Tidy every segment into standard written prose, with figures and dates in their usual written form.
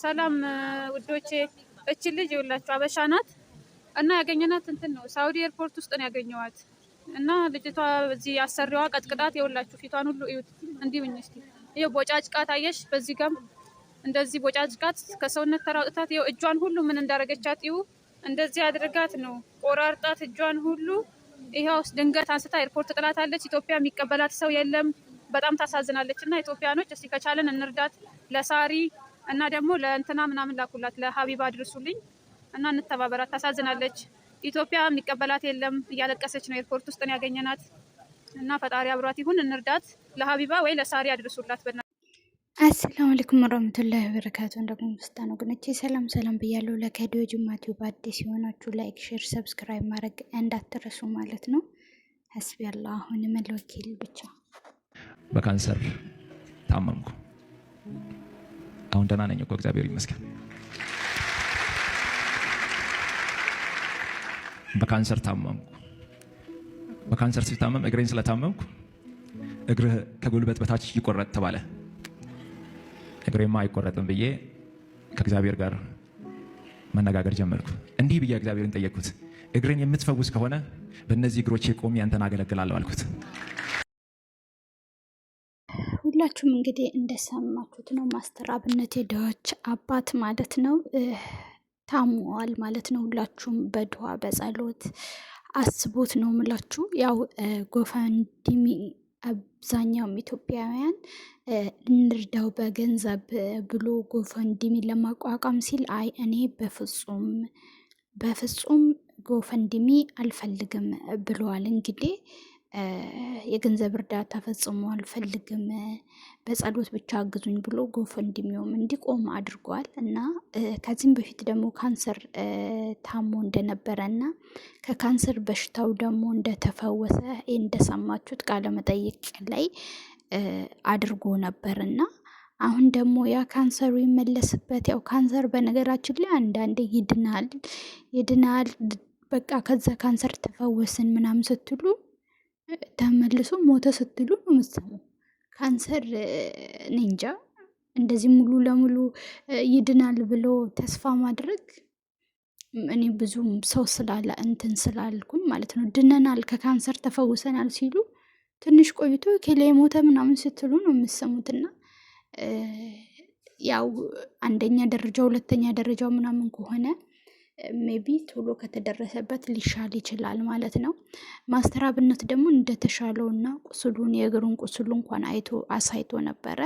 ሰላም ውዶቼ፣ እቺ ልጅ ይኸውላችሁ አበሻ ናት እና ያገኘናት እንትን ነው ሳውዲ ኤርፖርት ውስጥ ነው ያገኘዋት። እና ልጅቷ እዚህ አሰሪዋ ቀጥቅጣት ይኸውላችሁ ፊቷን ሁሉ እዩት። እንዲህ ብኝ እስቲ ይኸው ቦጫጭቃት አየሽ፣ በዚህ ጋም እንደዚህ ቦጫጭቃት ከሰውነት ተራውጥታት ይኸው እጇን ሁሉ ምን እንዳረገቻት ይሁ እንደዚህ አድርጋት ነው ቆራርጣት እጇን ሁሉ ይኸው ድንገት አንስታ ኤርፖርት ጥላታለች። ኢትዮጵያ የሚቀበላት ሰው የለም። በጣም ታሳዝናለች። እና ኢትዮጵያኖች እስቲ ከቻለን እንርዳት። ለሳሪ እና ደግሞ ለእንትና ምናምን ላኩላት፣ ለሀቢባ አድርሱልኝ እና እንተባበራት። ታሳዝናለች። ኢትዮጵያ የሚቀበላት የለም። እያለቀሰች ነው። ኤርፖርት ውስጥ ነው ያገኘናት እና ፈጣሪ አብሯት ይሁን። እንርዳት። ለሀቢባ ወይ ለሳሪ አድርሱላት። አሰላሙ አለይኩም ወራህመቱላሂ ወበረካቱ። እንደምን ነው ግንቼ ሰላም ሰላም ብያለሁ። ለከዲዮ ጅማቲው በአዲስ የሆናችሁ ላይክ፣ ሼር፣ ሰብስክራይብ ማድረግ እንዳትረሱ ማለት ነው። ሐስቢ አላህ አሁን መልወኪል ብቻ። በካንሰር ታመምኩ። አሁን ደህና ነኝ እኮ እግዚአብሔር ይመስገን። በካንሰር ታመምኩ። በካንሰር ሲታመም እግሬን ስለታመምኩ እግርህ ከጉልበት በታች ይቆረጥ ተባለ። እግሬማ አይቆረጥም ብዬ ከእግዚአብሔር ጋር መነጋገር ጀመርኩ። እንዲህ ብዬ እግዚአብሔርን ጠየቅኩት፣ እግሬን የምትፈውስ ከሆነ በእነዚህ እግሮቼ ቆሜ አንተን አገለግላለሁ አልኩት። ሁላችሁም እንግዲህ እንደሰማችሁት ነው። ማስተር አብነት የድሆች አባት ማለት ነው። ታሟል ማለት ነው። ሁላችሁም በድዋ በጸሎት አስቦት ነው ምላችሁ። ያው ጎፈንድሚ አብዛኛውም ኢትዮጵያውያን እንርዳው በገንዘብ ብሎ ጎፈንድሚ ለማቋቋም ሲል አይ እኔ በፍጹም ጎፈንድሚ አልፈልግም ብለዋል። እንግዲህ የገንዘብ እርዳታ ፈጽሞ አልፈልግም፣ በጸሎት ብቻ አግዙኝ ብሎ ጎፈንድሚውም እንዲቆም አድርጓል። እና ከዚህም በፊት ደግሞ ካንሰር ታሞ እንደነበረ እና ከካንሰር በሽታው ደግሞ እንደተፈወሰ እንደሰማችሁት ቃለ መጠይቅ ላይ አድርጎ ነበርና አሁን ደግሞ ያ ካንሰሩ ይመለስበት። ያው ካንሰር በነገራችን ላይ አንዳንዴ ይድናል በቃ ከዛ ካንሰር ተፈወስን ምናምን ስትሉ ተመልሶ ሞተ ስትሉ ነው የምትሰሙ። ካንሰር እንጃ እንደዚህ ሙሉ ለሙሉ ይድናል ብሎ ተስፋ ማድረግ እኔ ብዙም ሰው ስላልኩኝ ማለት ነው። ድነናል ከካንሰር ተፈውሰናል ሲሉ ትንሽ ቆይቶ ከሌ ሞተ ምናምን ስትሉ ነው የምትሰሙትና ያው አንደኛ ደረጃ ሁለተኛ ደረጃው ምናምን ከሆነ ሜቢ ቶሎ ከተደረሰበት ሊሻል ይችላል ማለት ነው። ማስተር አብነት ደግሞ እንደተሻለውና ቁስሉን የእግሩን ቁስሉ እንኳን አሳይቶ ነበረ።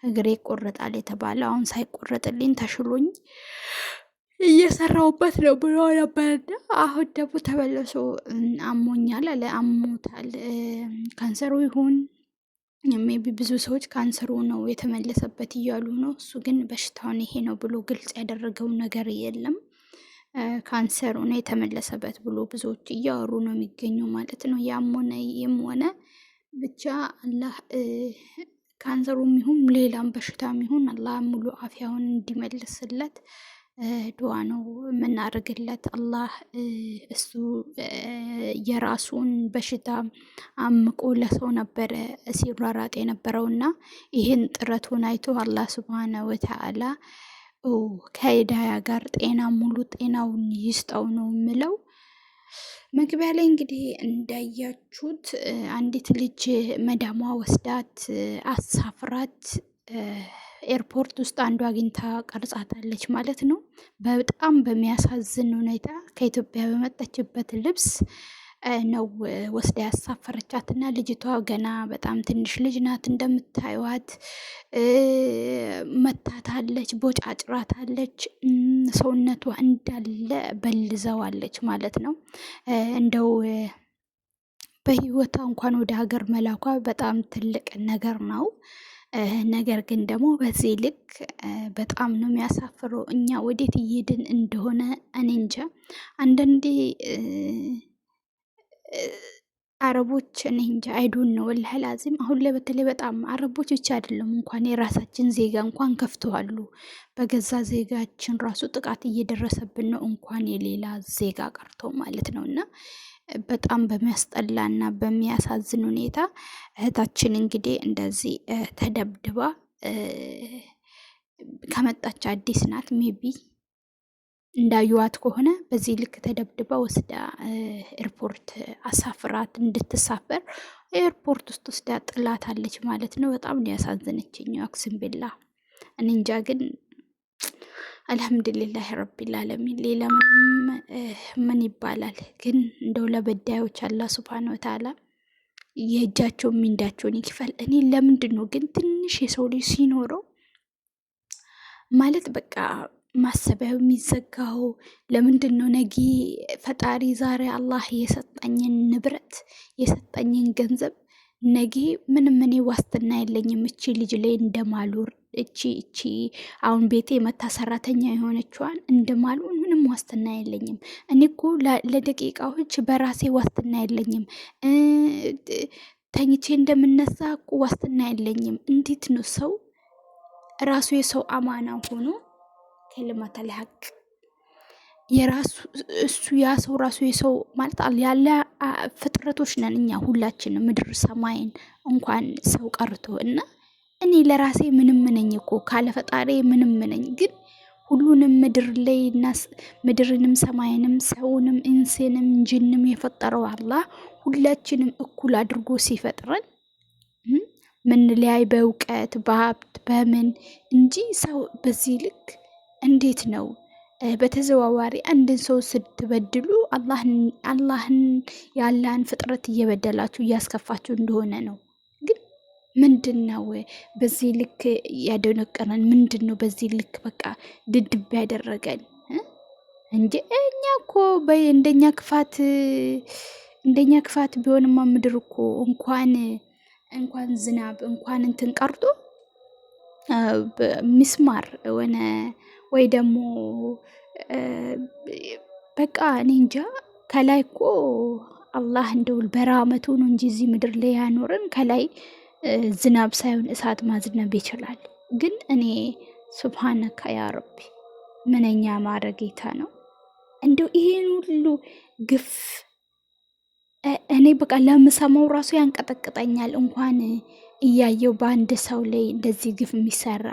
እግሬ ይቆረጣል የተባለ አሁን ሳይቆረጥልኝ ተሽሎኝ እየሰራውበት ነው ብሎ ነበርና አሁን ደግሞ ተመልሶ አሞኛል አለ። አሞታል ካንሰሩ ይሁን ሜቢ ብዙ ሰዎች ካንሰሩ ነው የተመለሰበት እያሉ ነው። እሱ ግን በሽታውን ይሄ ነው ብሎ ግልጽ ያደረገው ነገር የለም። ካንሰሩ ነው የተመለሰበት ብሎ ብዙዎች እያወሩ ነው የሚገኙ ማለት ነው። ያም ሆነ ይህም ሆነ ብቻ አላህ ካንሰሩም ይሁን ሌላም በሽታም ይሁን አላህ ሙሉ አፊያውን እንዲመልስለት ዱዓ ነው የምናደርግለት። አላህ እሱ የራሱን በሽታ አምቆ ለሰው ነበረ ሲራራጥ የነበረውና ይህን ጥረቱን አይቶ አላህ ሱብሃነሁ ወተዓላ ከሂዳያ ጋር ጤና ሙሉ ጤናውን ይስጠው ነው የምለው። መግቢያ ላይ እንግዲህ እንዳያችሁት አንዲት ልጅ መዳሟ ወስዳት አሳፍራት ኤርፖርት ውስጥ አንዱ አግኝታ ቀርጻታለች ማለት ነው። በጣም በሚያሳዝን ሁኔታ ከኢትዮጵያ በመጣችበት ልብስ ነው ወስዳ ያሳፈረቻትና ልጅቷ ገና በጣም ትንሽ ልጅ ናት። እንደምታዩት መታታለች፣ ቦጫጭራታለች፣ ሰውነቷ እንዳለ በልዘዋለች ማለት ነው። እንደው በህይወቷ እንኳን ወደ ሀገር መላኳ በጣም ትልቅ ነገር ነው። ነገር ግን ደግሞ በዚህ ልክ በጣም ነው የሚያሳፍረው። እኛ ወዴት እየሄድን እንደሆነ እኔ እንጃ። አንዳንዴ አረቦች እኔ እንጃ አይዶን ነው ወላሂ ላዚም። አሁን ላይ በተለይ በጣም አረቦች ብቻ አይደለም እንኳን የራሳችን ዜጋ እንኳን ከፍተዋሉ። በገዛ ዜጋችን ራሱ ጥቃት እየደረሰብን ነው፣ እንኳን የሌላ ዜጋ ቀርቶ ማለት ነው። እና በጣም በሚያስጠላና በሚያሳዝን ሁኔታ እህታችን እንግዲህ እንደዚህ ተደብድባ ከመጣች አዲስ ናት። ሜቢ እንዳዩዋት ከሆነ በዚህ ልክ ተደብድባ ወስዳ ኤርፖርት አሳፍራት እንድትሳፈር ኤርፖርት ውስጥ ወስዳ ጥላታለች ማለት ነው። በጣም ነው ያሳዘነችኝ። አክስም ቢላ እኔ እንጃ ግን አልሐምዱሊላህ ረቢል ዓለሚን። ሌላ ምንም ምን ይባላል? ግን እንደው ለበዳዮች አላህ ሱብሃነሁ ወተዓላ የእጃቸውን ሚንዳቸውን ይክፈል። እኔ ለምንድን ነው ግን ትንሽ የሰው ልጅ ሲኖረው ማለት በቃ ማሰቢያው የሚዘጋው ለምንድን ነው? ነጊ ፈጣሪ ዛሬ አላህ የሰጠኝን ንብረት የሰጠኝን ገንዘብ ነጊ ምንም እኔ ዋስትና የለኝም እቺ ልጅ ላይ እንደማሉር እቺ አሁን ቤቴ መታ ሰራተኛ የሆነችዋን እንደማልሆን ምንም ዋስትና የለኝም። እኔ እኮ ለደቂቃዎች በራሴ ዋስትና የለኝም። ተኝቼ እንደምነሳ እኮ ዋስትና የለኝም። እንዴት ነው ሰው ራሱ የሰው አማና ሆኖ ከልማተል ሀቅ የራሱ እሱ ያ ሰው ራሱ የሰው ማለት ያለ ፍጥረቶች ነን እኛ ሁላችንም፣ ምድር ሰማይን እንኳን ሰው ቀርቶ እና እኔ ለራሴ ምንም ነኝ እኮ ካለ ፈጣሪ ምንም ነኝ። ግን ሁሉንም ምድር ላይ ምድርንም ሰማይንም ሰውንም እንስንም ጅንም የፈጠረው አላህ ሁላችንም እኩል አድርጎ ሲፈጥረን ምን ሊያይ በእውቀት በሀብት በምን እንጂ ሰው በዚህ ልክ እንዴት ነው በተዘዋዋሪ አንድን ሰው ስትበድሉ አላህን ያላን ፍጥረት እየበደላችሁ እያስከፋችሁ እንደሆነ ነው። ግን ምንድን ነው በዚህ ልክ ያደነቀረን? ምንድን ነው በዚህ ልክ በቃ ድድብ ያደረገን እንጂ እኛ እኮ እንደኛ ክፋት ቢሆንማ ምድር እኮ እንኳን ዝናብ እንኳን እንትን ቀርቶ ሚስማር ሆነ ወይ ደግሞ በቃ እኔ እንጃ ከላይ እኮ አላህ እንደውል በራመቱ ነው እንጂ እዚህ ምድር ላይ ያኖረን ከላይ ዝናብ ሳይሆን እሳት ማዝነብ ይችላል። ግን እኔ ሱብሃነከ ያ ረቢ ምንኛ ማረ ጌታ ነው። እንደው ይሄን ሁሉ ግፍ እኔ በቃ ለምሰማው ራሱ ያንቀጠቅጠኛል። እንኳን እያየው በአንድ ሰው ላይ እንደዚህ ግፍ የሚሰራ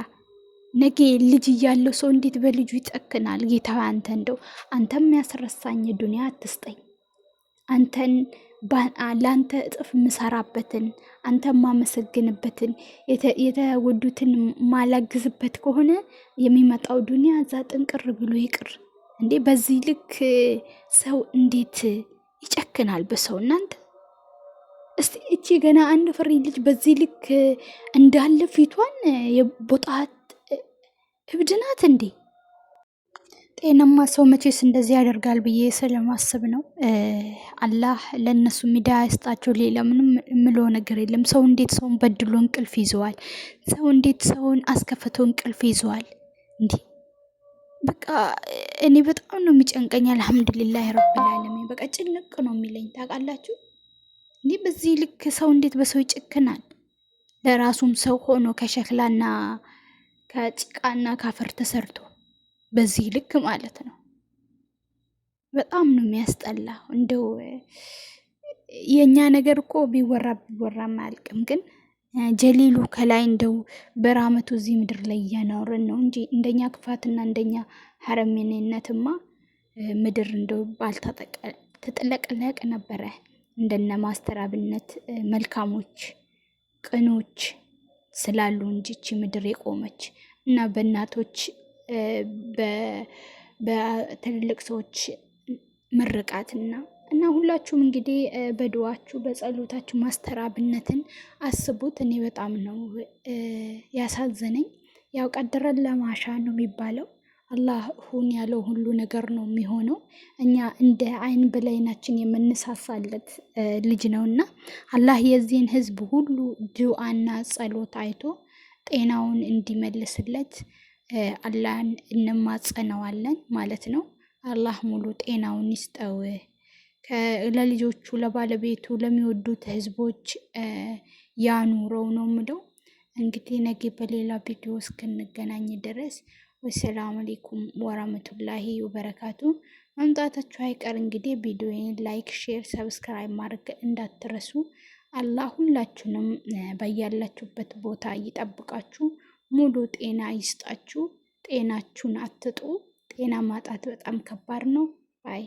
ነገ ልጅ እያለው ሰው እንዴት በልጁ ይጨክናል? ጌታ አንተ እንደው አንተም ያስረሳኝ ዱንያ አትስጠኝ። አንተን ለአንተ እጥፍ ምሰራበትን አንተ ማመሰግንበትን የተወዱትን ማላግዝበት ከሆነ የሚመጣው ዱንያ እዛ ጥንቅር ብሎ ይቅር። እንዴ በዚህ ልክ ሰው እንዴት ይጨክናል በሰው? እናንተ እስቲ እቺ ገና አንድ ፍሬ ልጅ በዚህ ልክ እንዳለ ፊቷን የቦጣት እብድ ናት እንዴ? ጤናማ ሰው መቼስ እንደዚህ ያደርጋል ብዬ ስለማስብ ነው። አላህ ለእነሱ ሚዳ ያስጣቸው። ሌላ ምንም የምለው ነገር የለም። ሰው እንዴት ሰውን በድሎ እንቅልፍ ይዘዋል? ሰው እንዴት ሰውን አስከፍቶ እንቅልፍ ይዘዋል? እንዲህ በቃ እኔ በጣም ነው የሚጨንቀኝ። አልሐምዱሊላህ ረብል ዓለሚን በቃ ጭንቅ ነው የሚለኝ ታውቃላችሁ። እንዲህ በዚህ ልክ ሰው እንዴት በሰው ይጨክናል? ለራሱም ሰው ሆኖ ከሸክላና ከጭቃና ካፈር ተሰርቶ በዚህ ልክ ማለት ነው። በጣም ነው የሚያስጠላ። እንደው የኛ ነገር እኮ ቢወራ አያልቅም። ግን ጀሊሉ ከላይ እንደው በራመቱ እዚህ ምድር ላይ እያኖረን ነው እንጂ እንደኛ ክፋትና እንደኛ ሀረሜኔነትማ ምድር እንደው ባልተጠለቀለቅ ነበረ። እንደነ ማስተር አብነት መልካሞች ቅኖች ስላሉ እንጂ እቺ ምድር የቆመች እና በእናቶች በትልልቅ ሰዎች ምርቃትና እና ሁላችሁም እንግዲህ በዱዋችሁ በጸሎታችሁ ማስተር አብነትን አስቡት። እኔ በጣም ነው ያሳዘነኝ። ያው ቀድረን ለማሻ ነው የሚባለው። አላህ ሁን ያለው ሁሉ ነገር ነው የሚሆነው። እኛ እንደ አይን በላይናችን የምንሳሳለት ልጅ ነውና አላህ የዚህን ህዝብ ሁሉ ዱዓና ጸሎት አይቶ ጤናውን እንዲመልስለት አላህን እንማጸነዋለን ማለት ነው። አላህ ሙሉ ጤናውን ይስጠው። ለልጆቹ፣ ለባለቤቱ፣ ለሚወዱት ህዝቦች ያኑረው ነው ምለው። እንግዲህ ነገ በሌላ ቪዲዮ እስክንገናኝ ድረስ ወሰላሙ አለይኩም ወራህመቱላሂ ወበረካቱ። መምጣታችሁ አይቀር እንግዲህ ቪዲዮዬን ላይክ፣ ሼር፣ ሰብስክራይብ ማድረግ እንዳትረሱ። አላህ ሁላችሁንም በያላችሁበት ቦታ ይጠብቃችሁ። ሙሉ ጤና ይስጣችሁ። ጤናችሁን አትጡ። ጤና ማጣት በጣም ከባድ ነው። ባይ